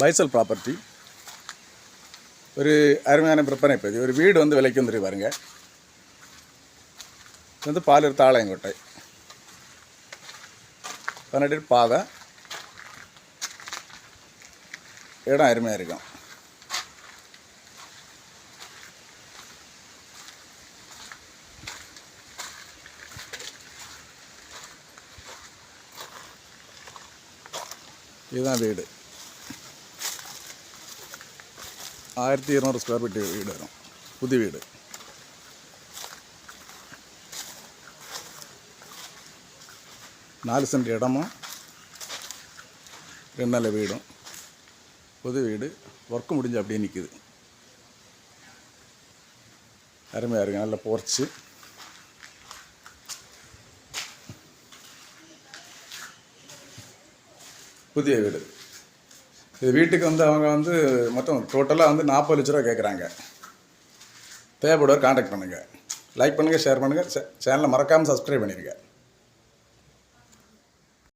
பைசல் property ஒரு அருமையான விற்பனை பகுதி. ஒரு வீடு வந்து விலைக்கு வந்துட்டு பாருங்க. இது வந்து பாலூர் தாளையங்கோட்டை 18 பாதை. இடம் அருமையாக இருக்கும். இதுதான் வீடு. 1200 ஸ்கொயர் ஃபீட் வீடு வரும். புது வீடு. நாலு சென்ட் இடமும் 2 நிலை வீடும். புது வீடு. ஒர்க்கு முடிஞ்சு அப்படியே நிற்குது. அருமையாக இருக்குது. நல்ல போர்ச்சு. புதிய வீடு. இது வீட்டுக்கு வந்து அவங்க வந்து மொத்தம் டோட்டலாக வந்து 40 லட்ச ரூபா கேட்குறாங்க. தேவைப்படுவார் கான்டாக்ட் பண்ணுங்கள். லைக் பண்ணுங்கள், ஷேர் பண்ணுங்கள். சேனலை மறக்காமல் சப்ஸ்கிரைப் பண்ணிடுங்க.